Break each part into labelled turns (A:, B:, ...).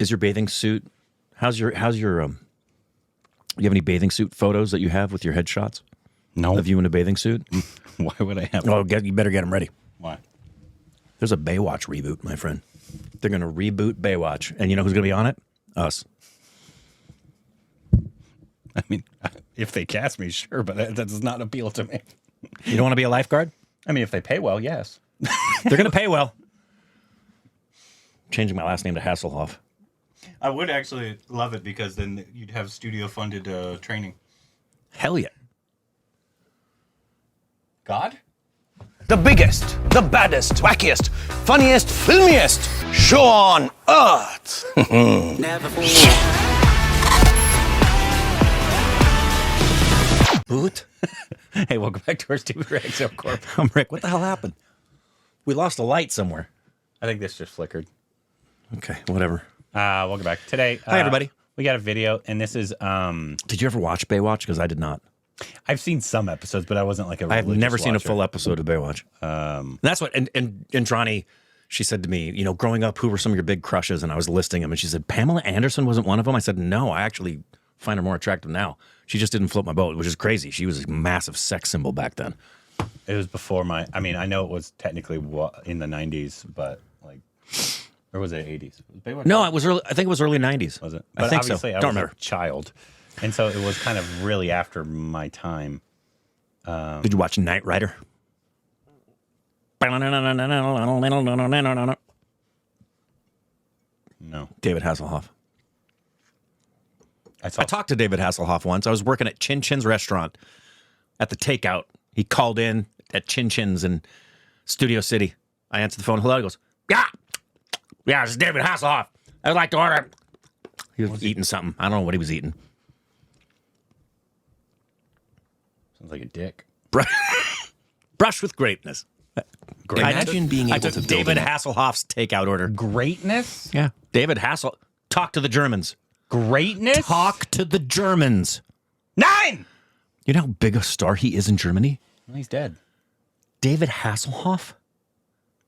A: Is your bathing suit? How's your you have any bathing suit photos that you have with your headshots?
B: No.
A: Of you in a bathing suit?
B: Why would I have?
A: Oh, you better get them ready.
B: Why?
A: There's a Baywatch reboot, my friend. They're going to reboot Baywatch. And you know who's going to be on it? Us.
B: I mean, if they cast me, sure, but that does not appeal to me.
A: You don't want to be a lifeguard?
B: I mean, if they pay well, yes.
A: They're going to pay well. Changing my last name to Hasselhoff.
B: I would actually love it because then you'd have studio-funded training.
A: Hell yeah.
B: God?
C: The biggest, the baddest, wackiest, funniest, filmiest show on earth.
D: Never
A: Boot?
B: Hey, welcome back to our Stupid React. I'm Corp.
A: I'm Rick. What the hell happened? We lost a light somewhere.
B: I think this just flickered.
A: Okay, whatever.
B: Welcome back. Today,
A: Hi, everybody.
B: We got a video, and this is...
A: Did you ever watch Baywatch? Because I did not.
B: I've seen some episodes, but I wasn't like a
A: I have never seen a
B: watcher.
A: full episode of Baywatch. That's what, and Indrani, she said to me, you know, growing up, who were some of your big crushes? And I was listing them, and she said, Pamela Anderson wasn't one of them. I said, no, I actually find her more attractive now. She just didn't float my boat, which is crazy. She was a massive sex symbol back then.
B: It was before my... I mean, I know it was technically in the 90s, but like... Or was it 80s?
A: No, it was early. I think it was early 90s.
B: Was it?
A: I
B: But
A: think so.
B: obviously I
A: Don't
B: was
A: remember.
B: a child. And so it was kind of really after my time.
A: Did you watch Knight Rider?
B: No.
A: David Hasselhoff.
B: I saw
A: I talked to David Hasselhoff once. I was working at Chin Chin's restaurant at the takeout. He called in at Chin Chin's in Studio City. I answered the phone. Hello. He goes, yeah, this is David Hasselhoff. I'd like to order. He was eating something. I don't know what he was eating.
B: Sounds like a dick.
A: Brush with greatness.
C: Imagine being
A: I
C: able
A: took
C: to build
A: David
C: an-
A: Hasselhoff's takeout order.
B: Greatness?
A: Yeah. David Hassel. Talk to the Germans.
B: Greatness?
A: Talk to the Germans.
B: 9!
A: You know how big a star he is in Germany?
B: Well, he's dead.
A: David Hasselhoff?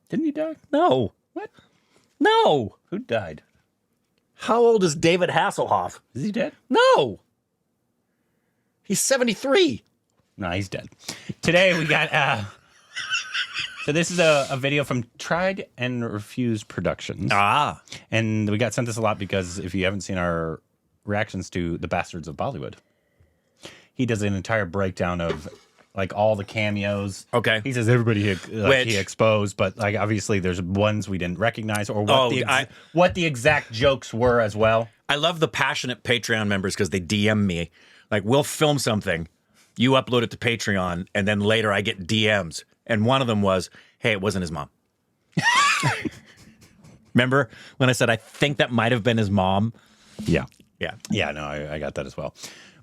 B: Didn't he die?
A: No.
B: What?
A: No.
B: Who died?
A: How old is David Hasselhoff?
B: Is he dead?
A: No. He's 73.
B: No, he's dead. Today we got... So this is a video from Tried and Refused Productions.
A: Ah.
B: And we got sent this a lot because if you haven't seen our reactions to The Bastards of Bollywood, he does an entire breakdown of like all the cameos.
A: Okay.
B: He says everybody he exposed, but like obviously there's ones we didn't recognize or what the exact jokes were as well.
A: I love the passionate Patreon members because they DM me. Like, we'll film something, you upload it to Patreon, and then later I get DMs. And one of them was, hey, it wasn't his mom. Remember when I said, I think that might have been his mom?
B: Yeah.
A: Yeah.
B: Yeah, no, I got that as well.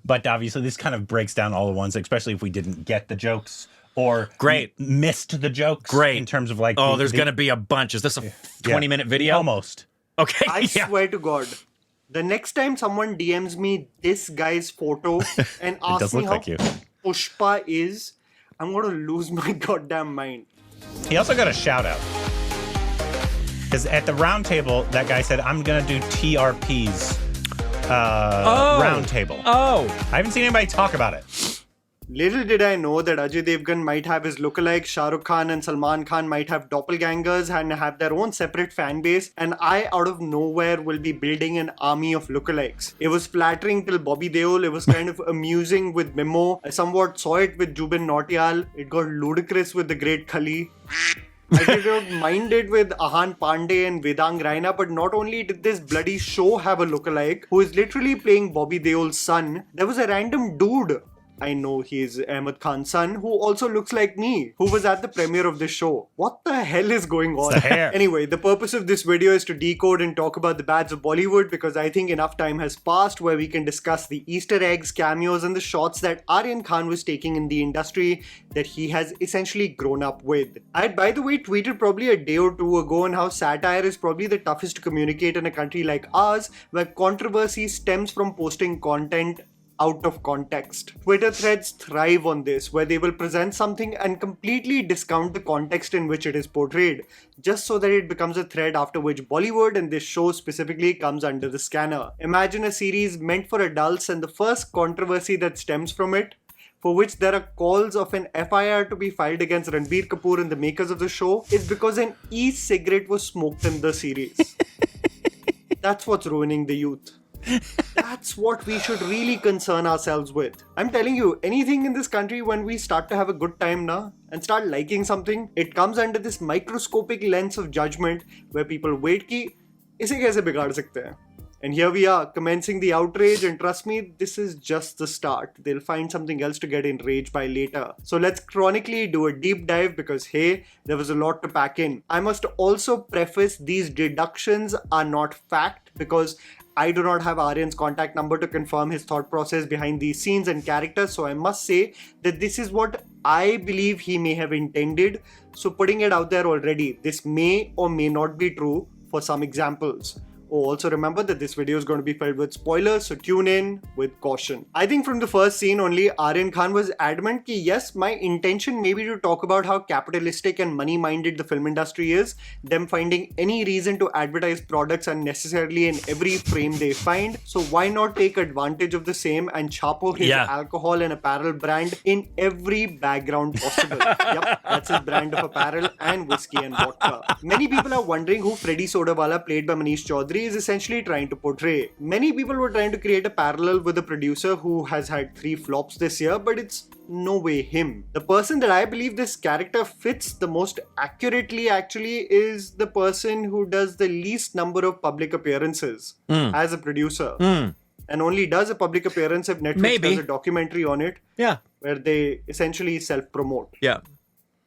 B: But obviously this kind of breaks down all the ones, especially if we didn't get the jokes or missed the jokes.
A: Great.
B: In terms of like...
A: Oh, there's going to be a bunch. Is this a 20-minute video?
B: Almost.
A: Okay.
E: I swear to God, the next time someone DMs me this guy's photo and asks
B: does
E: me
B: look
E: how
B: like you.
E: Pushpa is, I'm going to lose my goddamn mind.
B: He also got a shout out. Because at the round table, that guy said, I'm going to do TRP's round table.
A: Oh.
B: I haven't seen anybody talk about it.
E: Little did I know that Ajay Devgan might have his lookalikes, Shah Rukh Khan and Salman Khan might have doppelgangers and have their own separate fan base, and I, out of nowhere, will be building an army of lookalikes. It was flattering till Bobby Deol, it was kind of amusing with Mimo, I somewhat saw it with Jubin Nautiyal, it got ludicrous with the great Khali. I did not mind it with Ahan Pandey and Vedang Raina, but not only did this bloody show have a lookalike who is literally playing Bobby Deol's son, there was a random dude. I know he's Ahmed Khan's son, who also looks like me, who was at the premiere of this show. What the hell is going on?
B: It's the hair.
E: Anyway, the purpose of this video is to decode and talk about the bads of Bollywood because I think enough time has passed where we can discuss the Easter eggs, cameos and the shots that Aryan Khan was taking in the industry that he has essentially grown up with. I had, by the way, tweeted probably a day or two ago on how satire is probably the toughest to communicate in a country like ours, where controversy stems from posting content out of context. Twitter threads thrive on this, where they will present something and completely discount the context in which it is portrayed, just so that it becomes a thread after which Bollywood, and this show specifically, comes under the scanner. Imagine a series meant for adults, and the first controversy that stems from it, for which there are calls of an FIR to be filed against Ranbir Kapoor and the makers of the show, is because an e-cigarette was smoked in the series. That's what's ruining the youth. That's what we should really concern ourselves with. I'm telling you, anything in this country, when we start to have a good time now and start liking something, it comes under this microscopic lens of judgment where people wait ki, ise kaise bigad sakte hain? And here we are, commencing the outrage, and trust me, this is just the start. They'll find something else to get enraged by later. So let's chronically do a deep dive because, hey, there was a lot to pack in. I must also preface these deductions are not fact because I do not have Aryan's contact number to confirm his thought process behind these scenes and characters, so I must say that this is what I believe he may have intended. So putting it out there already, this may or may not be true for some examples. Oh, also remember that this video is going to be filled with spoilers, so tune in with caution. I think from the first scene only, Aryan Khan was adamant that yes, my intention may be to talk about how capitalistic and money-minded the film industry is, them finding any reason to advertise products unnecessarily in every frame they find, so why not take advantage of the same and chapo his alcohol and apparel brand in every background possible. Yep, that's his brand of apparel and whiskey and vodka. Many people are wondering who Freddy Sodawala, played by Manish Chaudhary, is essentially trying to portray. Many people were trying to create a parallel with a producer who has had 3 flops this year, but it's no way him. The person that I believe this character fits the most accurately actually is the person who does the least number of public appearances as a producer. And only does a public appearance if Netflix does a documentary on it.
A: Yeah.
E: Where they essentially self-promote.
A: Yeah.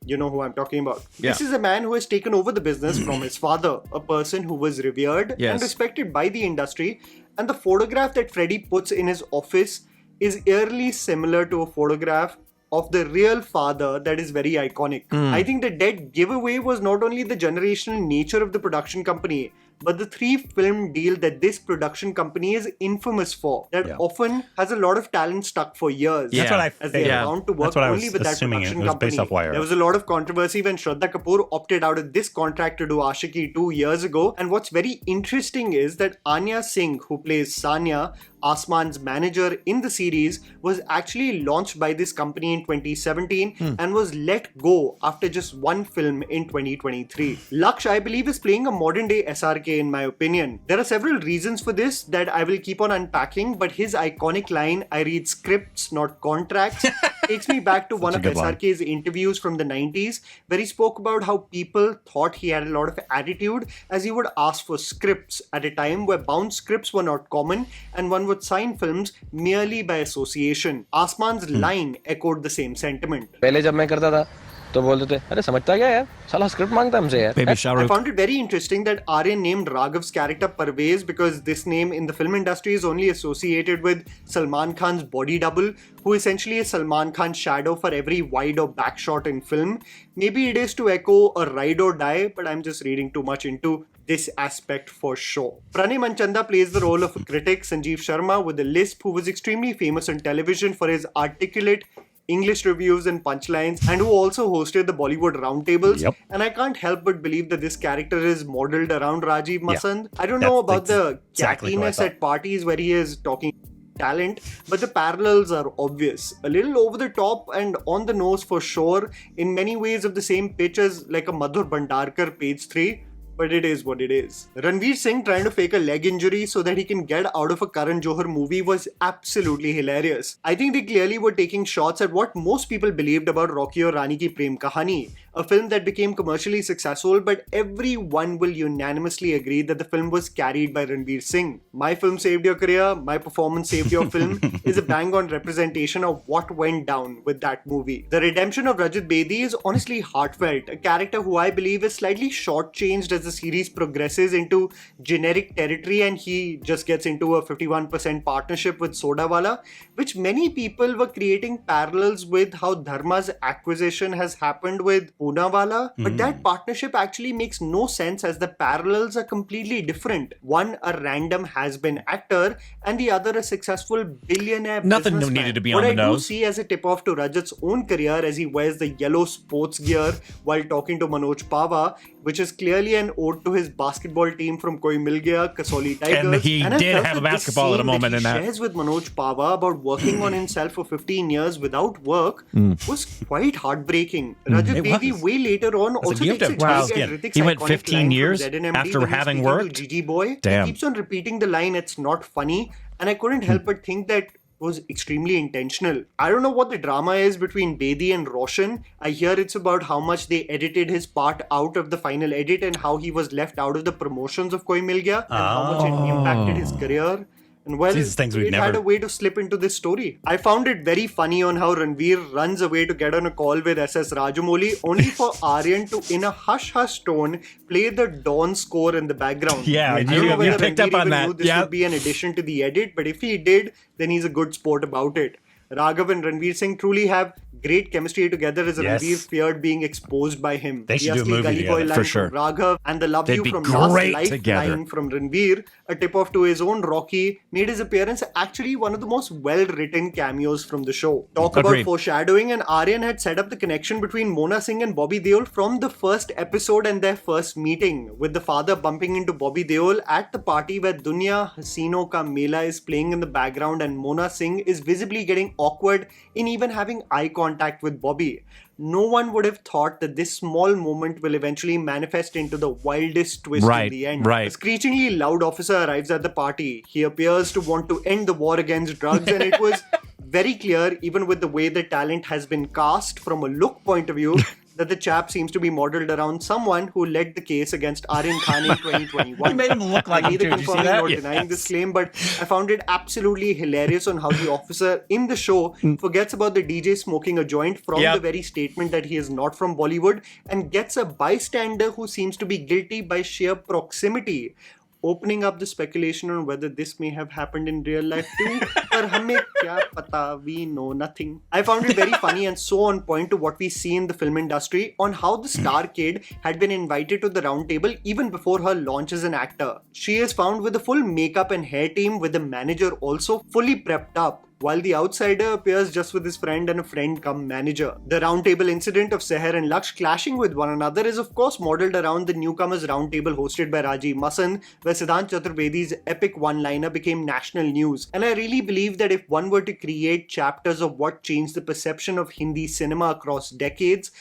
E: You know who I'm talking about.
A: Yeah.
E: This is a man who has taken over the business from his father, a person who was revered and respected by the industry. And the photograph that Freddy puts in his office is eerily similar to a photograph of the real father that is very iconic. I think the dead giveaway was not only the generational nature of the production company, but the 3-film deal that this production company is infamous for, that often has a lot of talent stuck for years.
B: That's what I
E: as they are bound to work only with that production company. There was a lot of controversy when Shraddha Kapoor opted out of this contract to do Ashiki 2 years ago. And what's very interesting is that Anya Singh, who plays Sanya, Asman's manager in the series, was actually launched by this company in 2017 and was let go after just 1 film in 2023. Laksh, I believe, is playing a modern day SRK in my opinion. There are several reasons for this that I will keep on unpacking, but his iconic line, "I read scripts, not contracts," takes me back to one of SRK's interviews from the 90s, where he spoke about how people thought he had a lot of attitude as he would ask for scripts at a time where bound scripts were not common and one would sign films merely by association. Asman's line echoed the same sentiment.
D: पहले जब मैं करता था तो बोलते थे अरे समझता क्या यार साला स्क्रिप्ट मांगता हमसे यार.
E: I found it very interesting that Aryan named Raghav's character Parvez because this name in the film industry is only associated with Salman Khan's body double, who essentially is Salman Khan's shadow for every wide or back shot in film. Maybe it is to echo a ride or die, but I'm just reading too much into this aspect for sure. Pranay Manchanda plays the role of a critic, Sanjeev Sharma, with a lisp, who was extremely famous on television for his articulate English reviews and punchlines, and who also hosted the Bollywood roundtables. And I can't help but believe that this character is modeled around Rajiv Masand. I don't know about the cattiness at parties where he is talking talent, but the parallels are obvious. A little over the top and on the nose for sure, in many ways of the same pitch as like a Madhur Bhandarkar page 3. But it is what it is. Ranveer Singh trying to fake a leg injury so that he can get out of a Karan Johar movie was absolutely hilarious. I think they clearly were taking shots at what most people believed about Rocky Aur Rani Ki Prem Kahani, a film that became commercially successful, but everyone will unanimously agree that the film was carried by Ranveer Singh. My film saved your career, my performance saved your film is a bang-on representation of what went down with that movie. The redemption of Rajat Bedi is honestly heartfelt, a character who I believe is slightly shortchanged as the series progresses into generic territory and he just gets into a 51% partnership with Sodawala, which many people were creating parallels with how Dharma's acquisition has happened with Poonawala. But that partnership actually makes no sense as the parallels are completely different. One, a random has-been actor, and the other, a successful billionaire
A: Nothing
E: businessman.
A: needed to be
E: What
A: on the
E: I
A: nose.
E: do see as a tip-off to Rajat's own career as he wears the yellow sports gear while talking to Manoj Pava, which is clearly an ode to his basketball team from Koi Mil Gaya, Kasoli Tigers.
A: And he
E: I
A: did
E: felt
A: have a
E: that this
A: basketball at a
E: scene
A: moment
E: that
A: in
E: he
A: that.
E: shares with Manoj Pava about working on himself for 15 years without work was quite heartbreaking. Rajat Baby
B: was.
E: way later on also
B: gift
E: takes a
B: of
E: dig
B: God's
E: at
B: skin.
E: Hrithik's
A: He went
E: iconic
A: 15
E: line from
A: years
E: ZNMD
A: after
E: when he's
A: having
E: speaking to
A: worked?
E: Gigi Boy.
A: Damn.
E: He keeps on repeating the line, "It's not funny," and I couldn't help but think that was extremely intentional. I don't know what the drama is between Bedi and Roshan. I hear it's about how much they edited his part out of the final edit and how he was left out of the promotions of Koi Mil Gaya and how much it impacted his career. And well,
B: These things we've
E: it had
B: never-
E: a way to slip into this story. I found it very funny on how Ranveer runs away to get on a call with SS Rajamouli, only for Aryan to, in a hush-hush tone, play the Dawn score in the background.
A: Yeah,
E: I
A: you-
E: don't know
A: you
E: whether
A: picked
E: Ranveer
A: up on
E: even
A: that.
E: knew this
A: Yeah.
E: would be an addition to the edit, but if he did, then he's a good sport about it. Raghav and Ranveer Singh truly have great chemistry together as
B: Yes.
E: Ranveer feared being exposed by him.
B: They should
E: The
B: do a
E: Asli
B: movie
E: Gully Boy
B: together,
E: line
A: for
E: from
A: sure.
E: Raghav and the Love
A: They'd
E: You
A: be
E: from
A: great
E: Last Life
A: together.
E: line from Ranveer, a tip-off to his own Rocky, made his appearance actually one of the most well-written cameos from the show. Talk about
A: Agreed.
E: foreshadowing, and Aryan had set up the connection between Mona Singh and Bobby Deol from the first episode and their first meeting, with the father bumping into Bobby Deol at the party where Dunya Hasino Ka Mela is playing in the background and Mona Singh is visibly getting awkward in even having eye contact with Bobby. No one would have thought that this small moment will eventually manifest into the wildest twist
A: Right,
E: in the end.
A: right.
E: A screechingly loud officer arrives at the party. He appears to want to end the war against drugs, and it was very clear, even with the way the talent has been cast from a look point of view, that the chap seems to be modeled around someone who led the case against Aryan Khan in 2021.
B: He made him look like
E: I'm
B: him
E: neither
B: too. Did you see
E: confirming
B: that?
E: nor denying this claim, but I found it absolutely hilarious on how the officer in the show forgets about the DJ smoking a joint from
A: Yep.
E: the very statement that he is not from Bollywood and gets a bystander who seems to be guilty by sheer proximity, opening up the speculation on whether this may have happened in real life too. Par hame kya pata, we know nothing. I found it very funny and so on point to what we see in the film industry on how the star kid had been invited to the round table even before her launch as an actor. She is found with a full makeup and hair team, with the manager also fully prepped up, while the outsider appears just with his friend and a friend come manager. The roundtable incident of Seher and Laksh clashing with one another is of course modelled around the newcomers roundtable hosted by Rajiv Masan, where Siddhant Chaturvedi's epic one-liner became national news. And I really believe that if one were to create chapters of what changed the perception of Hindi cinema across decades,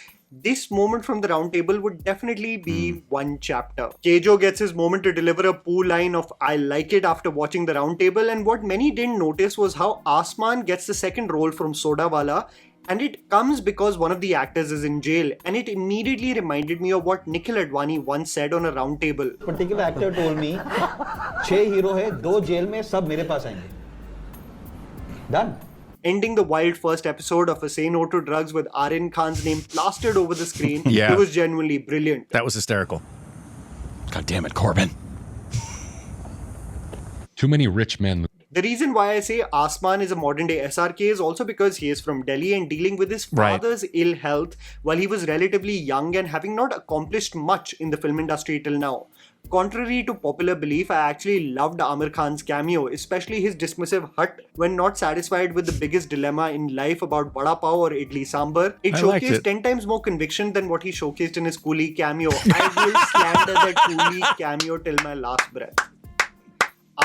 E: this moment from the roundtable would definitely be one chapter. Kejo gets his moment to deliver a poo line of "I like it" after watching the roundtable, and what many didn't notice was how Asman gets the second role from Sodawala, and it comes because one of the actors is in jail, and it immediately reminded me of what Nikhil Advani once said on a roundtable.
F: particular actor told me 6 hero है 2 jail में सब मेरे पास आएंगे. Done.
E: Ending the wild first episode of A Say No to Drugs with Aryan Khan's name plastered over the screen,
A: Yeah.
E: it was genuinely brilliant.
A: That was hysterical.
B: God damn it, Corbin.
G: Too many rich men.
E: The reason why I say Asman is a modern day SRK is also because he is from Delhi and dealing with his
A: Right.
E: father's ill health while he was relatively young and having not accomplished much in the film industry till now. Contrary to popular belief, I actually loved Amir Khan's cameo, especially his dismissive hut when not satisfied with the biggest dilemma in life about vada pav or idli sambar. It
A: I liked
E: showcased
A: it.
E: 10 times more conviction than what he showcased in his Coolie cameo. I will slander that Coolie cameo till my last breath.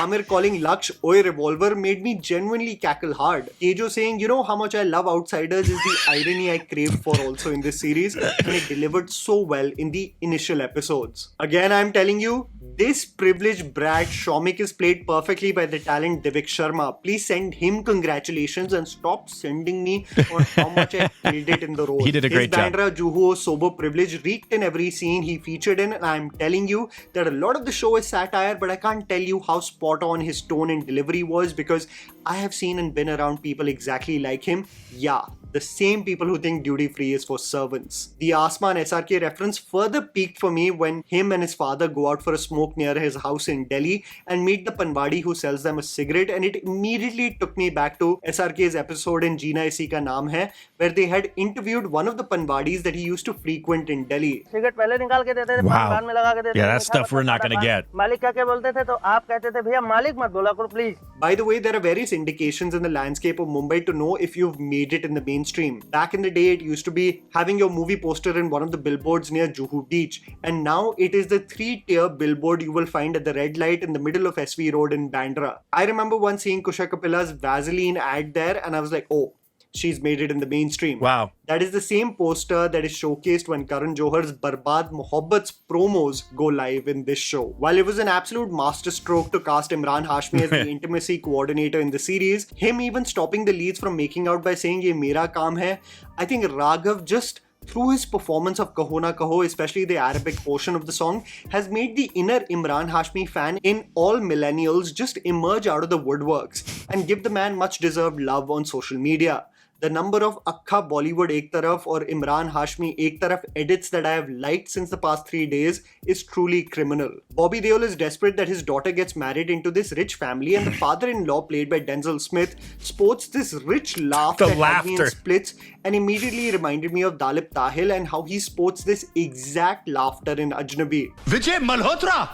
E: Amir calling Laksh "Oi revolver" made me genuinely cackle hard. Kejo saying, "You know how much I love Outsiders" is the irony I craved for also in this series, and it delivered so well in the initial episodes. Again, I'm telling you, this privileged brat Shomik is played perfectly by the talent Divik Sharma. Please send him congratulations and stop sending me on how much I killed it in the role.
A: He did a great job.
E: His Bandra Juhu sober privilege reeked in every scene he featured in, and I'm telling you that a lot of the show is satire, but I can't tell you how spot on his tone and delivery was because I have seen and been around people exactly like him. Yeah, The same people who think duty free is for servants. The Asman SRK reference further peaked for me when him and his father go out for a smoke near his house in Delhi and meet the Panwadi who sells them a cigarette, and it immediately took me back to SRK's episode in Jeena Isi Ka Naam Hai, where they had interviewed one of the Panwadis that he used to frequent in Delhi.
G: Cigarette पहले निकाल के देते थे,
A: Wow.
G: पान में लगा के देते थे,
A: Yeah, that's stuff we're not gonna get.
G: मालिक क्या बोलते थे, तो आप कहते थे भैया मालिक मत बोला करो please.
E: By the way, there are various indications in the landscape of Mumbai to know if you've made it in the mainstream. Back in the day, it used to be having your movie poster in one of the billboards near Juhu Beach, and now it is the 3-tier billboard you will find at the red light in the middle of SV Road in Bandra. I remember once seeing Kusha Kapila's Vaseline ad there, and I was like, oh, she's made it in the mainstream.
A: Wow.
E: That is the same poster that is showcased when Karan Johar's Barbad Mohabbat's promos go live in this show. While it was an absolute masterstroke to cast Imran Hashmi as the intimacy coordinator in the series, him even stopping the leads from making out by saying ye mera kaam hai, I think Raghav just through his performance of Kaho Na Kaho, especially the Arabic portion of the song, has made the inner Imran Hashmi fan in all millennials just emerge out of the woodworks and give the man much deserved love on social media. The number of Akkha Bollywood Ek Taraf or Imran Hashmi Ek Taraf edits that I have liked since the past 3 days is truly criminal. Bobby Deol is desperate that his daughter gets married into this rich family, and the father-in-law, played by Denzel Smith, sports this rich laugh
A: The
E: that had me in
A: laughter.
E: splits and immediately reminded me of Dalip Tahil and how he sports this exact laughter in Ajnabi.
C: Vijay Malhotra!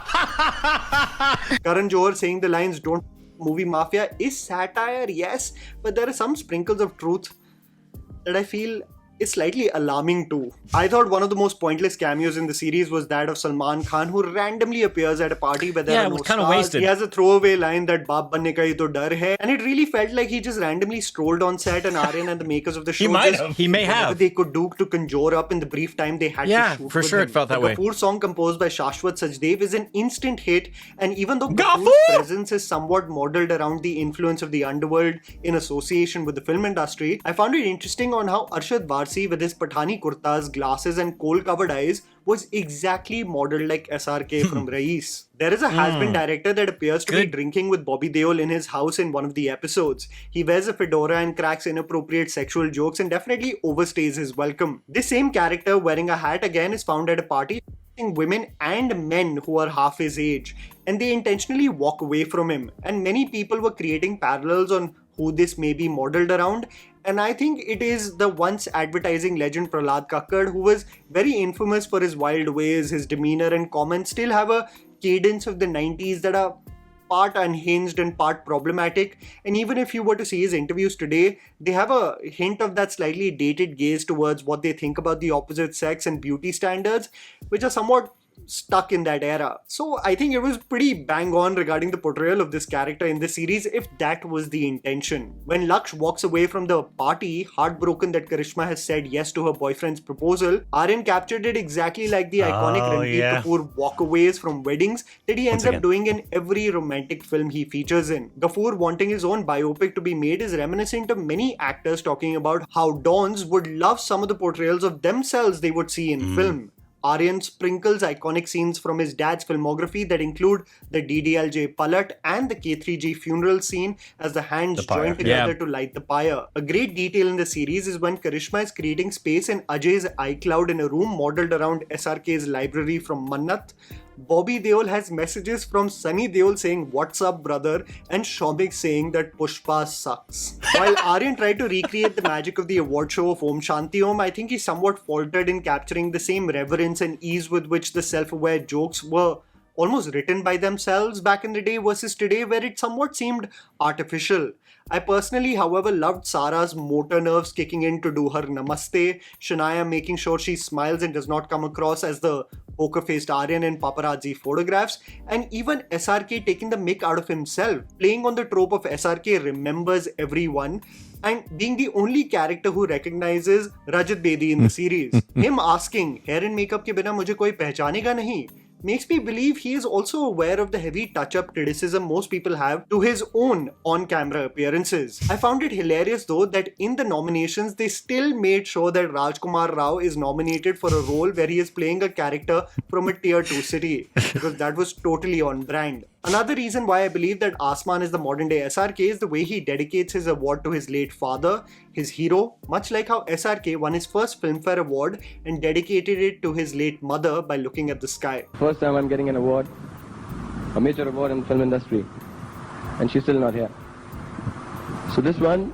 E: Karan Johar saying the lines "Don't movie mafia" is satire, yes, but there are some sprinkles of truth that I feel is slightly alarming too. I thought one of the most pointless cameos in the series was that of Salman Khan, who randomly appears at a party where there
A: Yeah,
E: are
A: it
E: no
A: was kinda
E: stars.
A: wasted.
E: He has a throwaway line that "Baap banne ka hi to dar hai," and it really felt like he just randomly strolled on set, and Aryan and the makers of the show
B: might
E: just
B: have.
A: He may
E: whatever
A: have.
E: they could do to conjure up in the brief time they had
A: Yeah,
E: to shoot
A: for
E: with
A: sure
E: him.
A: it felt that
E: the
A: way.
E: Gafoor song composed by Shashwat Sajdev is an instant hit, and even though
A: Gafoor!
E: Gafoor's presence is somewhat modeled around the influence of the underworld in association with the film industry, I found it interesting on how Arshad Varsi with his Pathani kurtas, glasses and coal-covered eyes was exactly modeled like SRK from Rais. There is a has-been director that appears to be
A: Good.
E: drinking with Bobby Deol in his house in one of the episodes. He wears a fedora and cracks inappropriate sexual jokes and definitely overstays his welcome. This same character wearing a hat again is found at a party women and men who are half his age, and they intentionally walk away from him, and many people were creating parallels on who this may be modeled around, and I think it is the once advertising legend Prahlad Kakkad, who was very infamous for his wild ways, his demeanor and comments still have a cadence of the 90s that are part unhinged and part problematic, and even if you were to see his interviews today, they have a hint of that slightly dated gaze towards what they think about the opposite sex and beauty standards, which are somewhat stuck in that era. So I think it was pretty bang on regarding the portrayal of this character in this series, if that was the intention. When Laksh walks away from the party, heartbroken that Karishma has said yes to her boyfriend's proposal, Aryan captured it exactly like the iconic Ranbir
B: yeah.
E: Kapoor walkaways from weddings that he ends up doing in every romantic film he features in. Gafoor wanting his own biopic to be made is reminiscent of many actors talking about how dons would love some of the portrayals of themselves they would see in film. Aryan sprinkles iconic scenes from his dad's filmography that include the DDLJ Palat and the K3G funeral scene as the hands
B: pyre.
E: join together
A: Yeah.
E: to light the pyre. A great detail in the series is when Karishma is creating space in Ajay's iCloud in a room modeled around SRK's library from Mannat. Bobby Deol has messages from Sunny Deol saying "What's up, brother?" and Shobik saying that Pushpa sucks. While Aryan tried to recreate the magic of the award show of Om Shanti Om, I think he somewhat faltered in capturing the same reverence and ease with which the self-aware jokes were almost written by themselves back in the day versus today, where it somewhat seemed artificial. I personally, however, loved Sara's motor nerves kicking in to do her namaste, Shania making sure she smiles and does not come across as the poker-faced Aryan in paparazzi photographs, and even SRK taking the mick out of himself, playing on the trope of SRK remembers everyone, and being the only character who recognizes Rajat Bedi in the series. Him asking, hair and makeup ke bina mujhe koi pehchanega nahi, makes me believe he is also aware of the heavy touch-up criticism most people have to his own on-camera appearances. I found it hilarious though that in the nominations they still made sure that Rajkumar Rao is nominated for a role where he is playing a character from a tier 2 city, because that was totally on brand. Another reason why I believe that Asman is the modern day SRK is the way he dedicates his award to his late father, his hero, much like how SRK won his first Filmfare Award and dedicated it to his late mother by looking at the sky.
D: First time I'm getting an award, a major award in the film industry, and she's still not here. So this one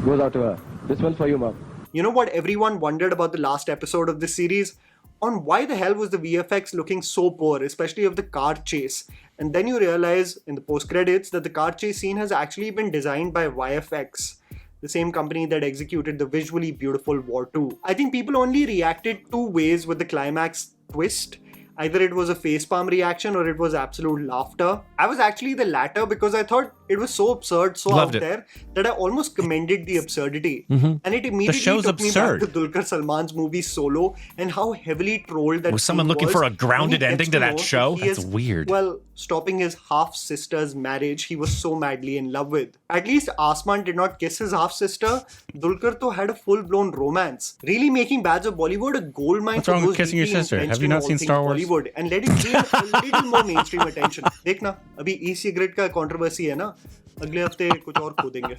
D: goes out to her. This one's for you, Mom.
E: You know what everyone wondered about the last episode of this series? On why the hell was the VFX looking so poor, especially of the car chase? And then you realize in the post-credits that the car chase scene has actually been designed by YFX, the same company that executed the visually beautiful War 2. I think people only reacted two ways with the climax twist. Either it was a facepalm reaction or it was absolute laughter. I was actually the latter because I thought it was so absurd, so
A: Loved
E: out
A: it.
E: there that I almost commended the absurdity.
A: Mm-hmm.
E: And it immediately
B: show's
E: took
B: absurd.
E: me back to Dulquer Salman's movie Solo and how heavily trolled that
A: Was someone
E: scene
A: looking
E: was
A: for a
E: when he
A: grounded
E: gets
A: ending to that
E: know
A: show?
E: he
A: That's
E: is,
A: weird.
E: Well, stopping his half-sister's marriage he was so madly in love with. At least Asman did not kiss his half-sister. Dulquer though had a full-blown romance, really making Badge of Bollywood a goldmine
B: What's
E: for
B: wrong with
E: those
B: kissing your
E: deeply
B: sister? Have
E: entrenched
B: you
E: in
B: not
E: all
B: seen
E: things
B: Star Wars?
E: Bollywood and let it gain a little more mainstream attention. देखना अभी e-cigarette का controversy है ना, अगले हफ्ते कुछ और खोदेंगे.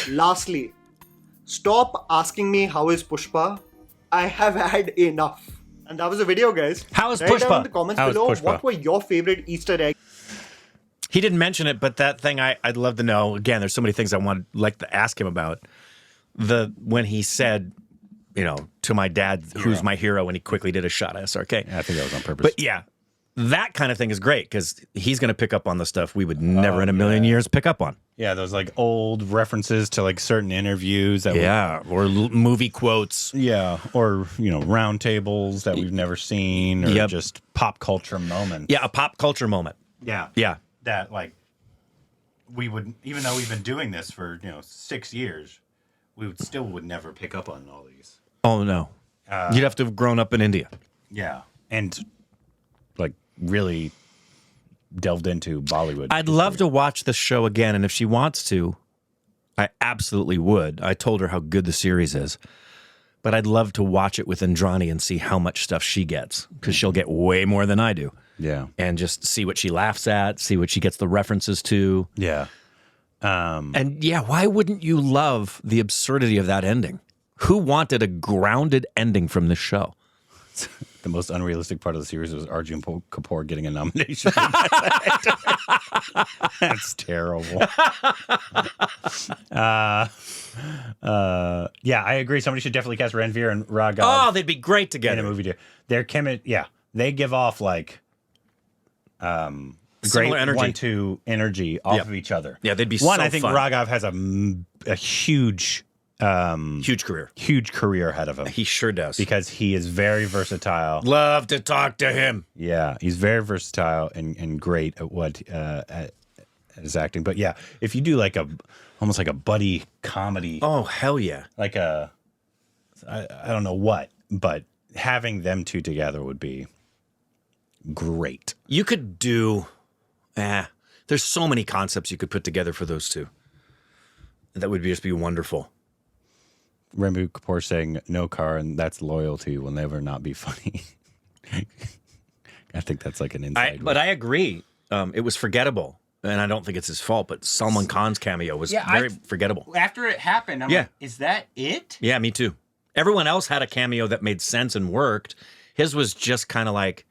E: Lastly, stop asking me how is Pushpa. I have had enough. And that was the video, guys.
A: How is
E: Write down
A: Pushpa?
E: in the comments
B: How is
E: below
B: Pushpa?
E: what were your favorite Easter eggs.
A: He didn't mention it, but that thing I'd love to know. Again, there's so many things I want like to ask him about. When he said, you know, to my dad, who's my hero, and he quickly did a shot at SRK.
B: Yeah, I think that was on purpose.
A: But yeah, that kind of thing is great because he's going to pick up on the stuff we would never in a million years pick up on.
B: yeah, those like old references to like certain interviews that
A: Yeah, or movie quotes.
B: or you know, round tables that we've never seen, or
A: Yep.
B: just pop culture moments.
A: Yeah, a pop culture moment.
B: Yeah.
A: Yeah.
B: That like we would, even though we've been doing this for, you know, 6 years, we would never pick up on all these.
A: Oh, no. You'd have to have grown up in India.
B: Yeah. And like really delved into Bollywood.
A: I'd love to watch the show again, and if she wants to, I absolutely would. I told her how good the series is. But I'd love to watch it with Indrani and see how much stuff she gets, because she'll get way more than I do.
B: Yeah.
A: And just see what she laughs at, see what she gets the references to.
B: Yeah.
A: And yeah, why wouldn't you love the absurdity of that ending? Who wanted a grounded ending from this show?
B: The most unrealistic part of the series was Arjun Kapoor getting a nomination. That's terrible. Yeah, I agree. Somebody should definitely cast Ranveer and Raghav
A: Oh, they'd be great
B: in
A: together.
B: a movie. Their they give off like
A: Similar
B: great
A: energy.
B: 1-2 energy off
A: Yep.
B: of each other.
A: Yeah, they'd be
B: one.
A: so
B: I think
A: fun.
B: Raghav has a huge
A: Huge career.
B: career ahead of him
A: He sure does.
B: because he is very versatile.
A: Love to talk to him.
B: Yeah, he's very versatile and great at what at his acting. But yeah, if you do like almost like a buddy comedy,
A: Oh, hell yeah.
B: like I don't know what, but having them two together would be great.
A: You could do, there's so many concepts you could put together for those two. That would just be wonderful.
B: Ranbir Kapoor saying no car and that's loyalty will never not be funny. I think that's like an inside.
A: But I agree. It was forgettable. And I don't think it's his fault, but Salman Khan's cameo was very forgettable.
B: After it happened, I'm
A: like,
B: is that it?
A: Yeah, me too. Everyone else had a cameo that made sense and worked. His was just kind of like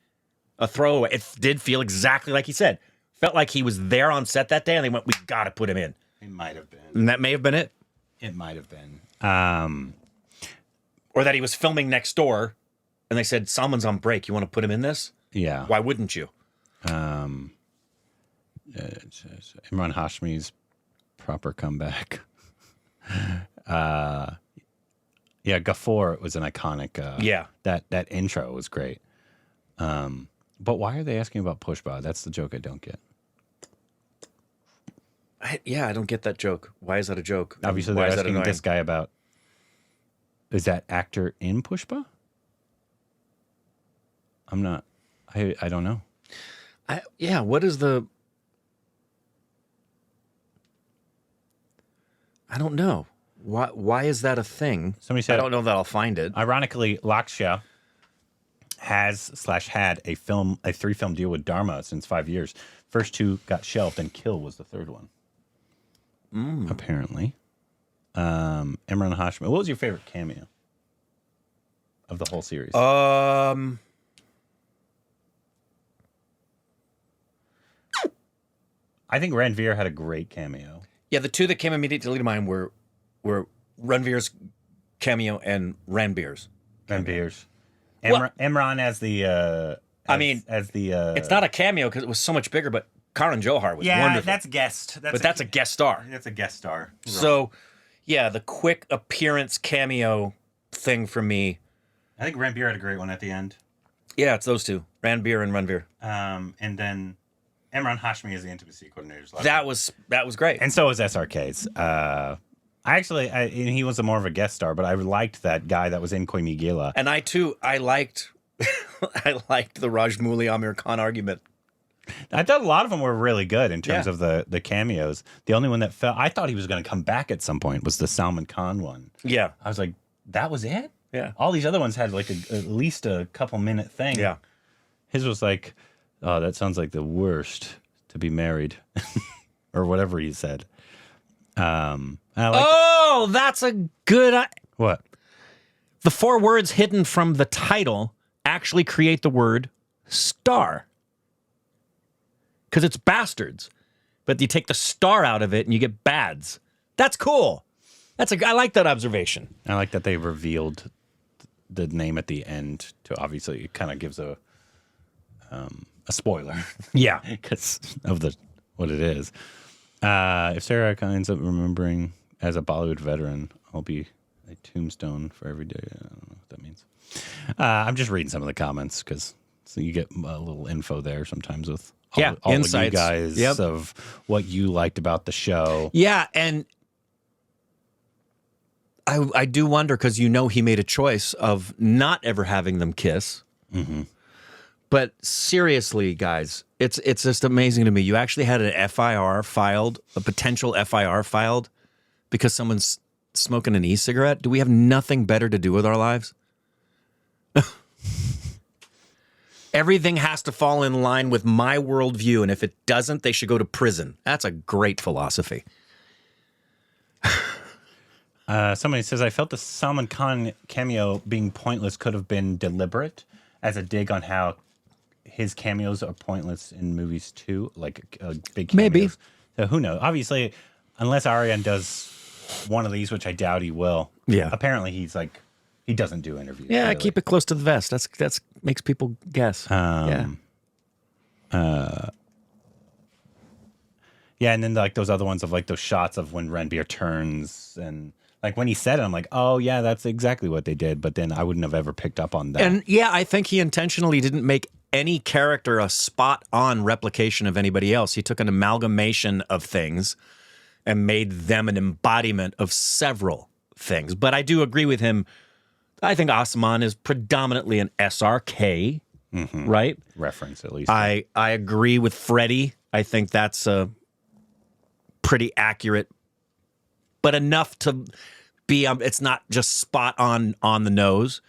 A: a throwaway. It did feel exactly like he said. Felt like he was there on set that day and they went, we got to put him in.
B: It might have been.
A: And that may have been it.
B: It might have been.
A: Or that he was filming next door and they said, Salman's on break. You want to put him in this?
B: Yeah.
A: Why wouldn't you?
B: Imran Hashmi's proper comeback. Yeah, Ghaffur was an iconic.
A: Yeah.
B: That intro was great. But why are they asking about Pushpa? That's the joke I don't get.
A: I don't get that joke. Why is that a joke?
B: Obviously,
A: Why
B: they're
A: is that
B: asking
A: annoying?
B: this guy about. Is that actor in Pushpa? I'm not. I don't know.
A: What is the... I don't know. Why is that a thing?
B: Somebody said-
A: I don't know that I'll find it.
B: Ironically, Lakshya had a 3-film deal with Dharma since 5 years. First 2 got shelved, and Kill was the third one. Apparently. Imran Hashmi. What was your favorite cameo of the whole series? I think Ranveer had a great cameo.
A: Yeah, the 2 that came immediately to mind were Ranveer's cameo and Ranbir's.
B: Ranveer's.
A: Well-
B: Imran as the.
A: It's not a cameo because it was so much bigger, but Karan Johar was wonderful.
B: that's guest.
A: That's a guest star.
B: That's a guest star.
A: So, yeah, the quick appearance cameo thing for me.
B: I think Ranveer had a great one at the end.
A: Yeah, it's those 2, Ranbir and Ranveer.
B: And then Imran Hashmi is the intimacy coordinator.
A: That was great.
B: And so was SRK's. And he was more of a guest star, but I liked that guy that was in Koi Migela.
A: And I liked I liked the Rajmouli Amir Khan argument.
B: I thought a lot of them were really good in terms of the cameos. The only one that I thought he was going to come back at some point was the Salman Khan one.
A: Yeah.
B: I was like, that was it?
A: Yeah.
B: All these other ones had like at least a couple minute thing.
A: Yeah.
B: His was like, oh, that sounds like the worst to be married or whatever he said.
A: That's a good...
B: What?
A: The 4 words hidden from the title actually create the word star. Because it's bastards. But you take the star out of it and you get bads. That's cool. I like that observation.
B: I like that they revealed the name at the end to obviously it kind of gives a spoiler.
A: Yeah.
B: Because of what it is. If Sarah ends up remembering as a Bollywood veteran, I'll be a tombstone for every day. I don't know what that means. I'm just reading some of the comments because you get a little info there sometimes with all
A: insights.
B: of you guys of what you liked about the show.
A: Yeah, and I do wonder because he made a choice of not ever having them kiss.
B: Mm-hmm.
A: But seriously, guys, it's just amazing to me. You actually had an FIR filed, a potential FIR filed, because someone's smoking an e-cigarette. Do we have nothing better to do with our lives? Everything has to fall in line with my worldview, and if it doesn't, they should go to prison. That's a great philosophy.
B: Somebody says, I felt the Salman Khan cameo being pointless could have been deliberate as a dig on how his cameos are pointless in movies too, like big cameos.
A: Maybe.
B: So who knows? Obviously, unless Aryan does one of these, which I doubt he will.
A: Yeah.
B: Apparently, he's like, he doesn't do interviews.
A: Yeah,
B: really.
A: keep it close to the vest. That's makes people guess.
B: Yeah, and then like those other ones of like those shots of when Ranbir turns and like when he said it, I'm like, oh yeah, that's exactly what they did. But then I wouldn't have ever picked up on that.
A: And yeah, I think he intentionally didn't make any character a spot-on replication of anybody else. He took an amalgamation of things and made them an embodiment of several things. But I do agree with him. I think Osman is predominantly an SRK, right?
B: Reference, at least.
A: I agree with Freddie. I think that's pretty accurate, but enough to be, it's not just spot on the nose.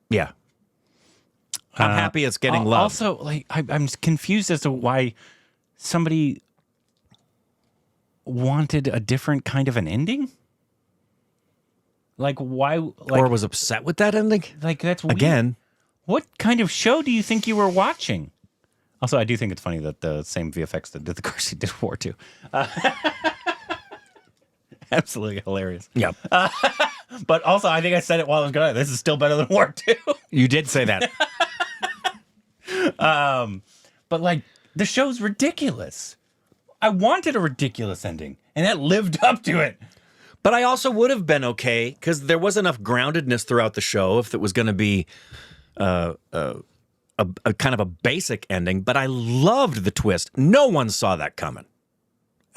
A: Yeah. I'm happy it's getting love.
B: Also, like, I'm confused as to why somebody wanted a different kind of an ending. Like, why? Like,
A: or was upset with that ending?
B: Like, that's weird.
A: Again.
B: What kind of show do you think you were watching? Also, I do think it's funny that the same VFX that did the car seat did War 2. Absolutely hilarious.
A: Yep.
B: But also, I think I said it while I was going, this is still better than War 2.
A: You did say that.
B: But, like, the show's ridiculous. I wanted a ridiculous ending, and that lived up to it.
A: But I also would have been okay because there was enough groundedness throughout the show if it was going to be a kind of a basic ending. But I loved the twist. No one saw that coming.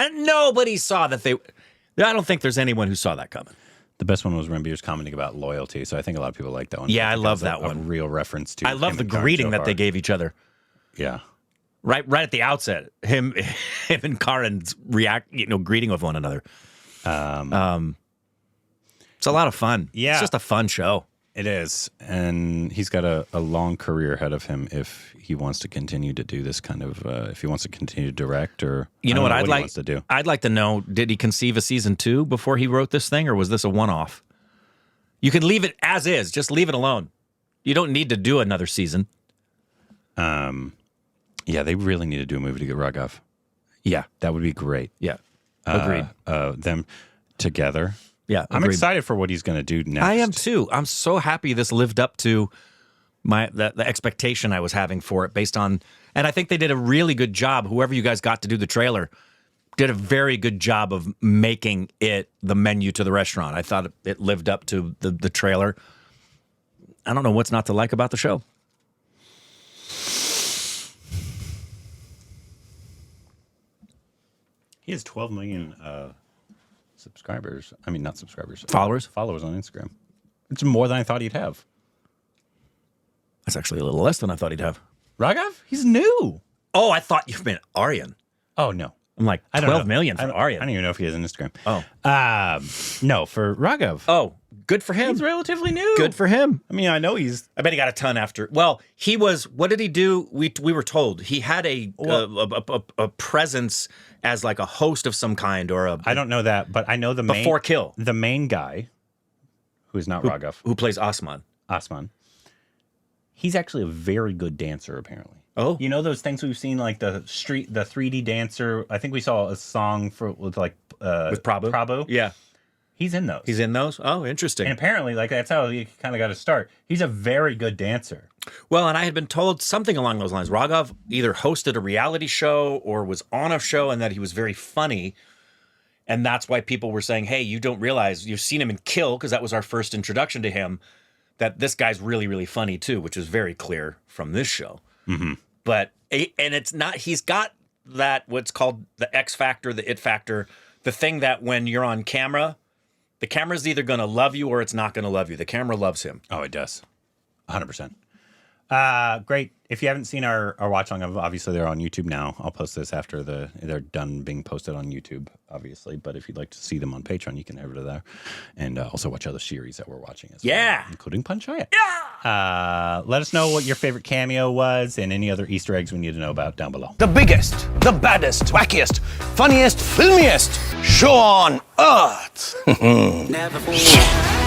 A: And nobody saw that I don't think there's anyone who saw that coming.
B: The best one was Ranbir's commenting about loyalty, so I think a lot of people like that one.
A: Yeah, I love that one.
B: A real reference to
A: I love the greeting that they gave each other.
B: Yeah.
A: Right at the outset. Him and Karen's greeting of one another. It's a lot of fun.
B: Yeah.
A: It's just a fun show.
B: It is. And he's got a long career ahead of him if he wants to continue to do this kind of, if he wants to continue to direct or
A: You know what I'd
B: he
A: like
B: wants to do.
A: I'd like to know, did he conceive a season 2 before he wrote this thing, or was this a one-off? You can leave it as is. Just leave it alone. You don't need to do another season.
B: Yeah, they really need to do a movie to get Raghav.
A: Yeah.
B: That would be great.
A: Yeah. Agreed.
B: Them together.
A: Yeah.
B: I'm
A: agreed.
B: excited for what he's going to do next.
A: I am too. I'm so happy this lived up to the expectation I was having for it based on, and I think they did a really good job. Whoever you guys got to do the trailer did a very good job of making it the menu to the restaurant. I thought it lived up to the trailer. I don't know what's not to like about the show.
B: He has 12 million subscribers. I mean, not subscribers.
A: Followers?
B: Followers on Instagram. It's more than I thought he'd have.
A: That's actually a little less than I thought he'd have.
B: Raghav? He's new.
A: Oh, I thought you meant Aryan.
B: Oh, no.
A: I'm like,
B: I don't
A: 12
B: know.
A: million for
B: I
A: Aryan.
B: don't even know if he has an Instagram.
A: Oh.
B: No, for Raghav.
A: Oh, good for him.
B: He's relatively new.
A: Good for him.
B: I mean, I know he's...
A: I bet he got a ton after. Well, he was. What did he do? We were told he had a presence as like a host of some kind, or a.
B: I don't know that, but I know the main...
A: Before Kill.
B: The main guy, who is not Raghav,
A: Who plays Osman?
B: Osman, he's actually a very good dancer, apparently.
A: Oh.
B: You know those things we've seen, like the 3D dancer? I think we saw a song with like...
A: With Prabhu?
B: Prabhu.
A: Yeah.
B: He's in those.
A: He's in those? Oh, interesting.
B: And apparently, like, that's how he kind of got to start. He's a very good dancer.
A: Well, and I had been told something along those lines. Raghav either hosted a reality show or was on a show, and that he was very funny. And that's why people were saying, hey, you don't realize, you've seen him in Kill, because that was our first introduction to him, that this guy's really, really funny too, which is very clear from this show.
B: Mm-hmm.
A: But, and it's not, he's got that, what's called the X factor, the it factor, the thing that when you're on camera, the camera's either going to love you or it's not going to love you. The camera loves him.
B: Oh, it does. 100%. Great. If you haven't seen our watch along, obviously they're on YouTube now. I'll post this after they're done being posted on YouTube, obviously. But if you'd like to see them on Patreon, you can head over to there. And also watch other series that we're watching as well, including Panchayat. Yeah. Let us know what your favorite cameo was and any other Easter eggs we need to know about down below.
C: The biggest, the baddest, wackiest, funniest, filmiest show on earth.
H: Never forget.